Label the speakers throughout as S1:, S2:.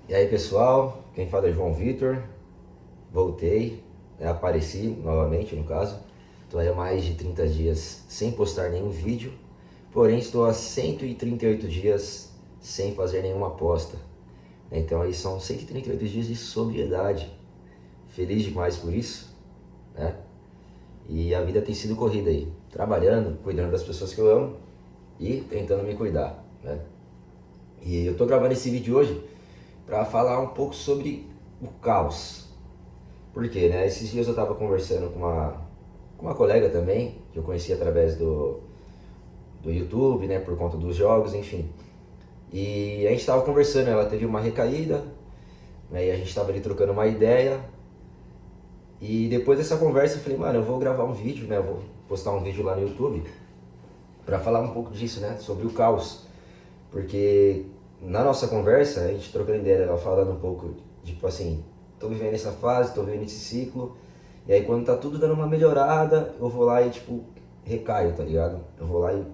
S1: E aí pessoal, quem fala é João Vitor, voltei, apareci novamente no caso. Estou aí há mais de 30 dias sem postar nenhum vídeo, porém estou há 138 dias sem fazer nenhuma aposta. Então aí são 138 dias de sobriedade. Feliz demais por isso, né? E a vida tem sido corrida aí, trabalhando, cuidando das pessoas que eu amo e tentando me cuidar, né? E eu estou gravando esse vídeo hoje para falar um pouco sobre o caos. Por quê, né? Esses dias eu estava conversando com uma colega também, que eu conheci através do YouTube, né? Por conta dos jogos, enfim. E a gente estava conversando, ela teve uma recaída, né? E a gente estava ali trocando uma ideia. E depois dessa conversa eu falei, mano, eu vou gravar um vídeo, né? Eu vou postar um vídeo lá no YouTube para falar um pouco disso, né? Sobre o caos. Porque na nossa conversa, a gente trocando ideia, ela falando um pouco, tipo assim, tô vivendo essa fase, tô vivendo esse ciclo, e aí quando tá tudo dando uma melhorada, eu vou lá e tipo, recaio, tá ligado? Eu vou lá e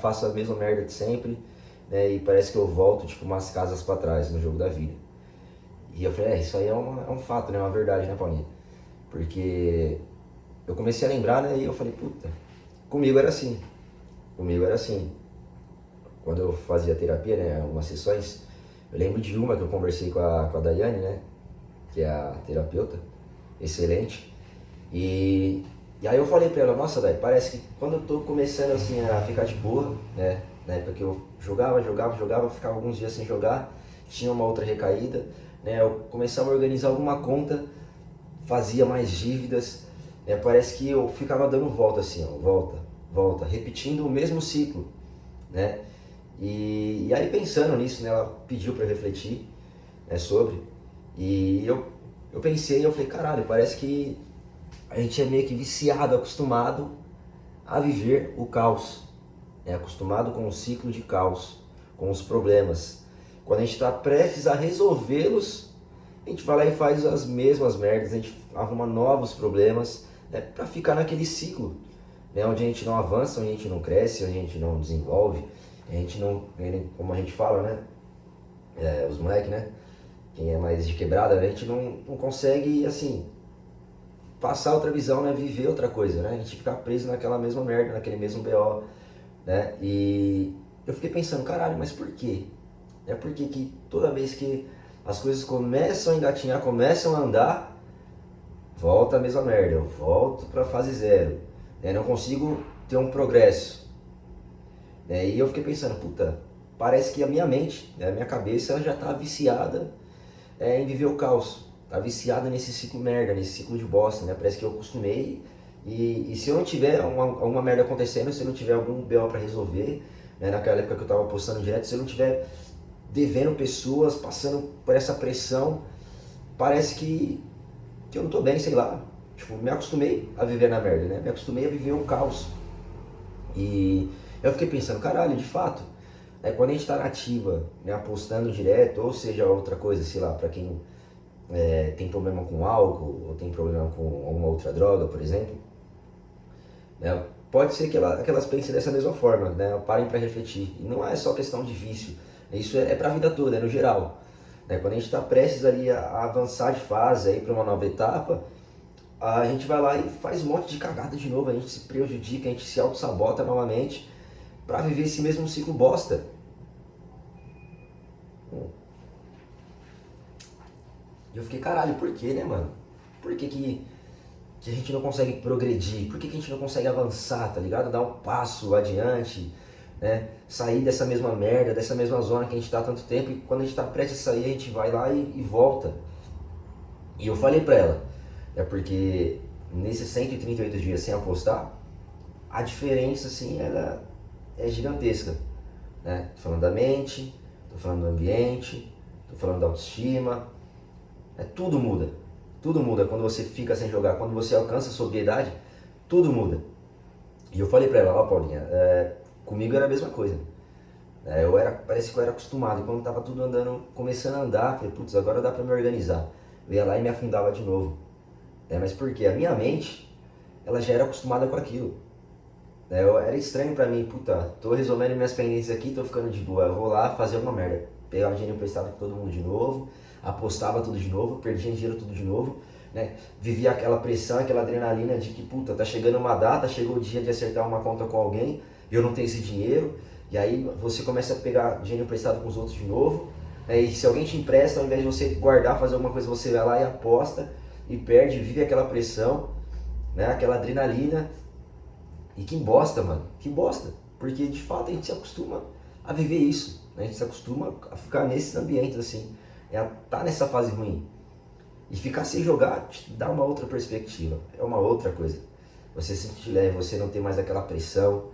S1: faço a mesma merda de sempre, né? E parece que eu volto, tipo, umas casas pra trás no jogo da vida. E eu falei, isso aí é um fato, né? É uma verdade, né, Paulinho? Porque eu comecei a lembrar, né? E eu falei, puta, comigo era assim. Comigo era assim. Quando eu fazia terapia, né, algumas sessões, eu lembro de uma que eu conversei com a Daiane, né, que é a terapeuta, excelente, e aí eu falei pra ela, nossa, Dai, parece que quando eu tô começando assim a ficar de boa, né, na época que eu jogava, ficava alguns dias sem jogar, tinha uma outra recaída, né, eu começava a organizar alguma conta, fazia mais dívidas, né, parece que eu ficava dando volta assim, ó, volta, repetindo o mesmo ciclo, né? E aí pensando nisso, né, ela pediu para eu refletir, né, sobre, e eu pensei, eu falei, caralho, parece que a gente é meio que viciado, acostumado a viver o caos, né, acostumado com o ciclo de caos, com os problemas. Quando a gente está prestes a resolvê-los, a gente vai lá e faz as mesmas merdas, a gente arruma novos problemas, né, para ficar naquele ciclo, né, onde a gente não avança, onde a gente não cresce, onde a gente não desenvolve, a gente não, como a gente fala, né, os moleques, né, quem é mais de quebrada, né, a gente não consegue, assim, passar outra visão, né, viver outra coisa, né, a gente fica preso naquela mesma merda, naquele mesmo BO, né, e eu fiquei pensando, caralho, mas por quê? Por que toda vez que as coisas começam a engatinhar, começam a andar, volta a mesma merda, eu volto pra fase zero, né, não consigo ter um progresso, né, e eu fiquei pensando, puta, parece que a minha mente, né, a minha cabeça, ela já tá viciada em viver o caos, tá viciada nesse ciclo merda, nesse ciclo de bosta, né, parece que eu acostumei e se eu não tiver alguma merda acontecendo, se eu não tiver algum BO pra resolver, né, naquela época que eu tava postando direto, se eu não tiver devendo pessoas, passando por essa pressão, parece que eu não tô bem, sei lá. Tipo, me acostumei a viver na merda, né? Me acostumei a viver um caos. E eu fiquei pensando, caralho, de fato, quando a gente tá na ativa, né, apostando direto, ou seja, outra coisa, sei lá, pra quem tem problema com álcool, ou tem problema com alguma outra droga, por exemplo, né, pode ser que elas pensem dessa mesma forma, né? Parem para refletir. E não é só questão de vício, isso é para a vida toda, é no geral. Né? Quando a gente está prestes ali a avançar de fase para uma nova etapa, a gente vai lá e faz um monte de cagada de novo, a gente se prejudica, a gente se auto-sabota novamente para viver esse mesmo ciclo bosta. E eu fiquei, caralho, por que, né, mano? Por que a gente não consegue progredir? Por que a gente não consegue avançar, tá ligado? Dar um passo adiante, né? Sair dessa mesma merda, dessa mesma zona que a gente tá há tanto tempo e quando a gente tá prestes a sair, a gente vai lá e volta. E eu falei pra ela, porque nesses 138 dias sem apostar, a diferença, assim, ela é gigantesca, né? Tô falando da mente, tô falando do ambiente, tô falando da autoestima, tudo muda. Tudo muda quando você fica sem jogar, quando você alcança a sobriedade, tudo muda. E eu falei pra ela, ó Paulinha, comigo era a mesma coisa. Parece que eu era acostumado, e quando tava tudo andando, começando a andar, falei, putz, agora dá pra me organizar. Eu ia lá e me afundava de novo. Mas por quê? A minha mente, ela já era acostumada com aquilo. Era estranho pra mim, puta, tô resolvendo minhas pendências aqui, tô ficando de boa, eu vou lá fazer alguma merda. pegava dinheiro emprestado com todo mundo de novo, apostava tudo de novo, perdia dinheiro tudo de novo, né? Vivia aquela pressão, aquela adrenalina de que, puta, tá chegando uma data, chegou o dia de acertar uma conta com alguém, eu não tenho esse dinheiro, e aí você começa a pegar dinheiro emprestado com os outros de novo, né? E se alguém te empresta, ao invés de você guardar, fazer alguma coisa, você vai lá e aposta, e perde, vive aquela pressão, né? Aquela adrenalina, e que bosta, mano, que bosta, porque de fato a gente se acostuma a viver isso, né? A gente se acostuma a ficar nesses ambientes assim, a estar nessa fase ruim. E ficar sem jogar te dá uma outra perspectiva, é uma outra coisa. Você se sentir leve, você não tem mais aquela pressão,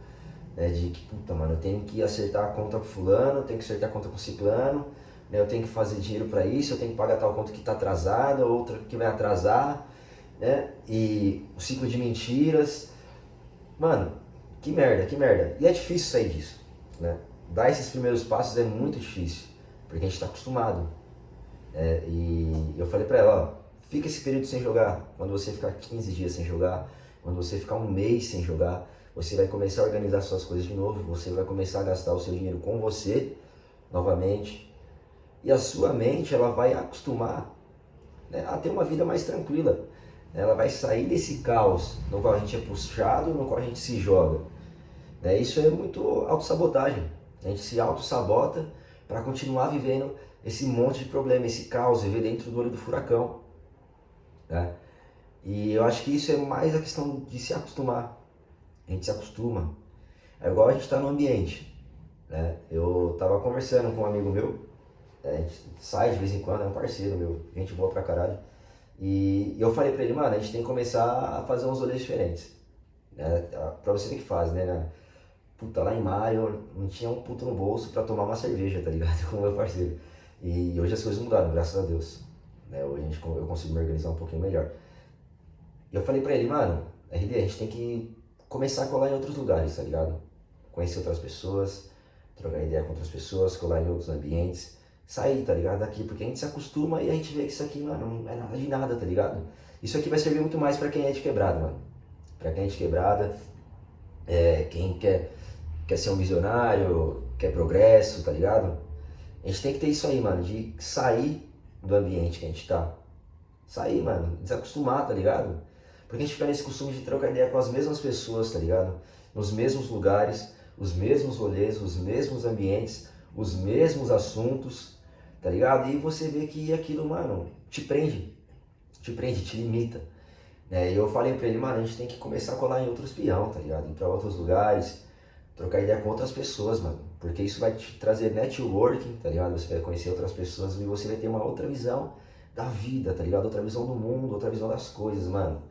S1: né, de que, puta, mano, eu tenho que acertar a conta com fulano, eu tenho que acertar a conta com ciclano, né, eu tenho que fazer dinheiro para isso, eu tenho que pagar tal conta que está atrasada, outra que vai atrasar, né, e o ciclo de mentiras. Mano, que merda, que merda. E é difícil sair disso, né? Dar esses primeiros passos é muito difícil, porque a gente está acostumado. E eu falei pra ela, ó, fica esse período sem jogar. Quando você ficar 15 dias sem jogar, quando você ficar um mês sem jogar, você vai começar a organizar suas coisas de novo, você vai começar a gastar o seu dinheiro com você, novamente. E a sua mente, ela vai acostumar, né, a ter uma vida mais tranquila. Ela vai sair desse caos no qual a gente é puxado, no qual a gente se joga. Né? Isso é muito autossabotagem. A gente se auto-sabota para continuar vivendo esse monte de problema, esse caos, viver dentro do olho do furacão. Né? E eu acho que isso é mais a questão de se acostumar. A gente se acostuma. É igual a gente está no ambiente. Né? Eu estava conversando com um amigo meu, a gente sai de vez em quando, é um parceiro meu, gente boa pra caralho. E eu falei pra ele, mano, a gente tem que começar a fazer uns rolês diferentes. Né? Pra você ver que faz, né? Puta, lá em maio não tinha um puto no bolso pra tomar uma cerveja, tá ligado? Com o meu parceiro. E hoje as coisas mudaram, graças a Deus. Né? Hoje eu consigo me organizar um pouquinho melhor. E eu falei pra ele, mano, RD, a gente tem que começar a colar em outros lugares, tá ligado? Conhecer outras pessoas, trocar ideia com outras pessoas, colar em outros ambientes. Sair, tá ligado? Daqui, porque a gente se acostuma e a gente vê que isso aqui, mano, não é nada de nada, tá ligado? Isso aqui vai servir muito mais pra quem é de quebrada, mano. Pra quem é de quebrada, quem quer ser um visionário, quer progresso, tá ligado? A gente tem que ter isso aí, mano, de sair do ambiente que a gente tá. Sair, mano, desacostumar, tá ligado? Porque a gente fica nesse costume de trocar ideia com as mesmas pessoas, tá ligado? Nos mesmos lugares, os mesmos rolês, os mesmos ambientes, os mesmos assuntos, tá ligado? E você vê que aquilo, mano, te prende, te limita. E eu falei pra ele, mano, a gente tem que começar a colar em outros peão, tá ligado? Ir pra outros lugares, trocar ideia com outras pessoas, mano. Porque isso vai te trazer networking, tá ligado? Você vai conhecer outras pessoas e você vai ter uma outra visão da vida, tá ligado? Outra visão do mundo, outra visão das coisas, mano.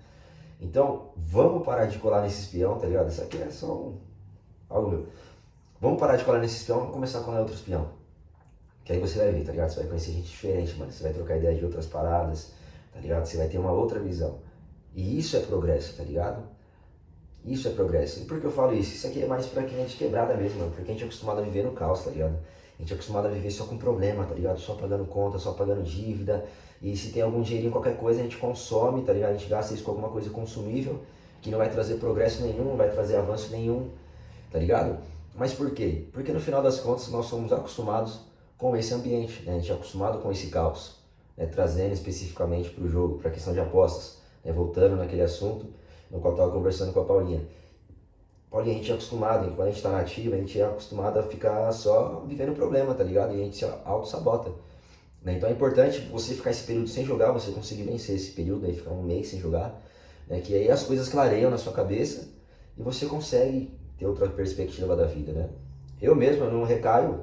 S1: Então, vamos parar de colar nesse espião, tá ligado? Isso aqui é só algo meu. Vamos parar de colar nesse espião e começar a colar em outro espião. Que aí você vai ver, tá ligado? Você vai conhecer gente diferente, mano. Você vai trocar ideia de outras paradas, tá ligado? Você vai ter uma outra visão. E isso é progresso, tá ligado? Isso é progresso. E por que eu falo isso? Isso aqui é mais pra quem é de quebrada mesmo, mano. Porque a gente é acostumado a viver no caos, tá ligado? A gente é acostumado a viver só com problema, tá ligado? Só pagando conta, só pagando dívida. E se tem algum dinheirinho, qualquer coisa, a gente consome, tá ligado? A gente gasta isso com alguma coisa consumível, que não vai trazer progresso nenhum, não vai trazer avanço nenhum, tá ligado? Mas por quê? Porque no final das contas nós somos acostumados com esse ambiente, né? A gente é acostumado com esse caos, né? Trazendo especificamente para o jogo, para a questão de apostas, né? Voltando naquele assunto no qual eu estava conversando com a Paulinha. Paulinha, a gente é acostumado, quando a gente está na ativa, a gente é acostumado a ficar só vivendo problema, tá ligado? E a gente se auto-sabota. Né? Então é importante você ficar esse período sem jogar, você conseguir vencer esse período, aí ficar um mês sem jogar, né? Que aí as coisas clareiam na sua cabeça e você consegue ter outra perspectiva da vida, né? Eu mesmo, eu não recaio,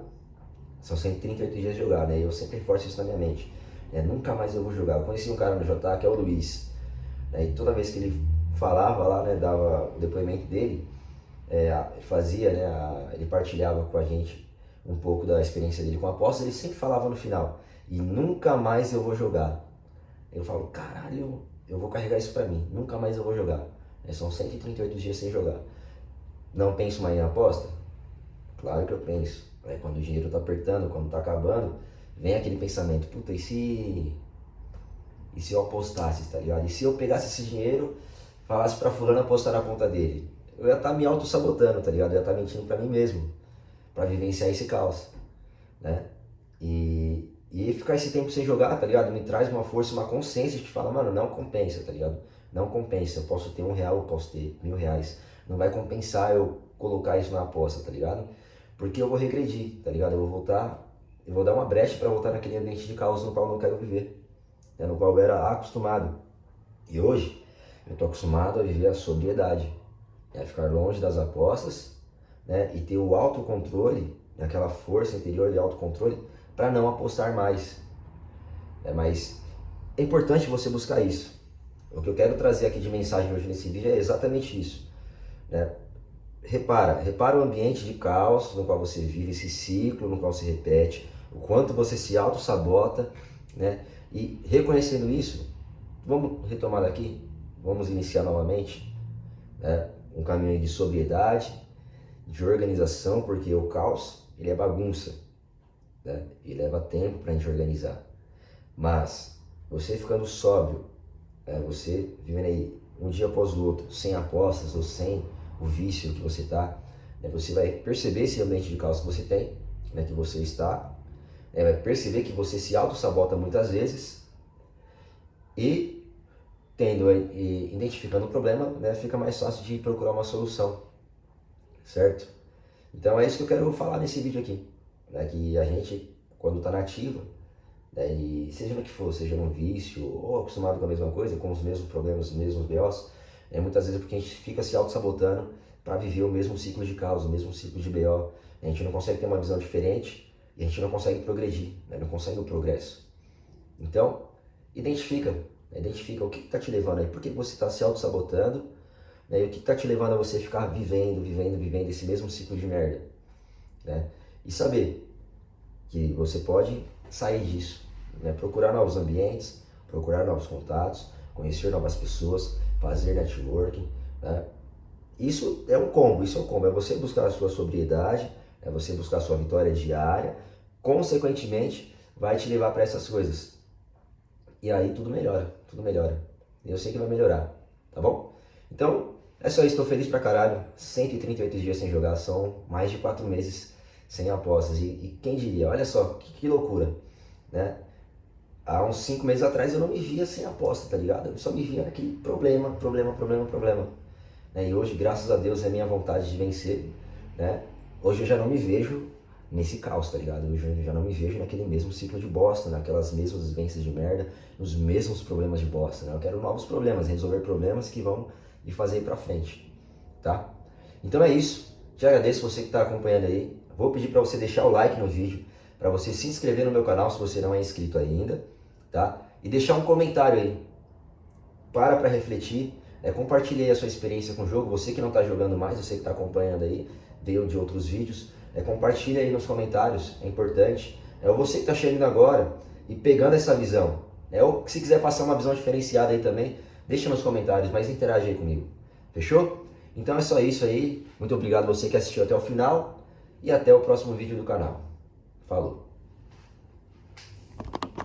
S1: são 138 dias de jogar, né? Eu sempre reforço isso na minha mente. Nunca mais eu vou jogar. Eu conheci um cara no JA que é o Luiz, né? E toda vez que ele falava lá, né, dava o depoimento dele, fazia, né, ele partilhava com a gente um pouco da experiência dele com a aposta, ele sempre falava no final, e nunca mais eu vou jogar. Eu falo, caralho, eu vou carregar isso pra mim, nunca mais eu vou jogar. São 138 dias sem jogar. Não penso mais em aposta? Claro que eu penso. Quando o dinheiro tá apertando, quando tá acabando, vem aquele pensamento, puta, e se eu apostasse, tá ligado? E se eu pegasse esse dinheiro, falasse pra fulano apostar na conta dele? Eu ia estar me auto-sabotando, tá ligado? Eu ia estar mentindo pra mim mesmo, pra vivenciar esse caos, né? E ficar esse tempo sem jogar, tá ligado? Me traz uma força, uma consciência de te falar, mano, não compensa, tá ligado? Não compensa. Eu posso ter R$1, eu posso ter R$1.000. Não vai compensar eu colocar isso na aposta, tá ligado? Porque eu vou regredir, tá ligado? Eu vou voltar, eu vou dar uma brecha para voltar naquele ambiente de caos no qual eu não quero viver, né? No qual eu era acostumado. E hoje, eu tô acostumado a viver a sobriedade, né? Ficar longe das apostas, né? E ter o autocontrole, aquela força interior de autocontrole, para não apostar mais. Mas é importante você buscar isso. O que eu quero trazer aqui de mensagem hoje nesse vídeo é exatamente isso, né? Repara o ambiente de caos no qual você vive, esse ciclo no qual se repete, o quanto você se auto-sabota, né? E reconhecendo isso, vamos retomar daqui, vamos iniciar novamente, né? Um caminho de sobriedade, de organização, porque o caos, ele é bagunça, né? E leva tempo para a gente organizar. Mas você ficando sóbrio, né? Você vivendo aí um dia após o outro, sem apostas ou sem o vício que você está, né? Você vai perceber esse ambiente de caos que você tem, né? Que você está, né? Vai perceber que você se auto-sabota muitas vezes e identificando o problema, né? Fica mais fácil de procurar uma solução, certo? Então é isso que eu quero falar nesse vídeo aqui, né? Que a gente, quando está na ativa, né? E seja no que for, seja num vício ou acostumado com a mesma coisa, com os mesmos problemas, os mesmos BOs, muitas vezes é porque a gente fica se auto-sabotando para viver o mesmo ciclo de causa, o mesmo ciclo de BO. A gente não consegue ter uma visão diferente e a gente não consegue progredir, né? Não consegue o progresso. Então, identifica o que está te levando aí, por que você está se auto-sabotando, né? E o que está te levando a você ficar vivendo esse mesmo ciclo de merda, né? E saber que você pode sair disso, né? Procurar novos ambientes, procurar novos contatos, conhecer novas pessoas, fazer networking, né? Isso é um combo, é você buscar a sua sobriedade, é você buscar a sua vitória diária, consequentemente vai te levar para essas coisas. E aí tudo melhora, tudo melhora. Eu sei que vai melhorar, tá bom? Então, é só isso, tô feliz pra caralho. 138 dias sem jogar, são mais de 4 meses sem apostas. E quem diria, olha só, que loucura, né? Há uns 5 meses atrás eu não me via sem aposta, tá ligado? Eu só me via naquele problema. Né? E hoje, graças a Deus, é minha vontade de vencer, né? Hoje eu já não me vejo nesse caos, tá ligado? Hoje eu já não me vejo naquele mesmo ciclo de bosta, naquelas mesmas vivências de merda, nos mesmos problemas de bosta, né? Eu quero novos problemas, resolver problemas que vão me fazer ir pra frente, tá? Então é isso, te agradeço você que tá acompanhando aí, vou pedir para você deixar o like no vídeo, para você se inscrever no meu canal se você não é inscrito ainda, tá? E deixar um comentário aí, para refletir, compartilhe aí a sua experiência com o jogo, você que não está jogando mais, você que está acompanhando aí, veio de outros vídeos, compartilhe aí nos comentários, é importante. Você que está chegando agora e pegando essa visão, ou se quiser passar uma visão diferenciada aí também, deixa nos comentários, mas interage aí comigo, fechou? Então é só isso aí, muito obrigado você que assistiu até o final e até o próximo vídeo do canal. Falou!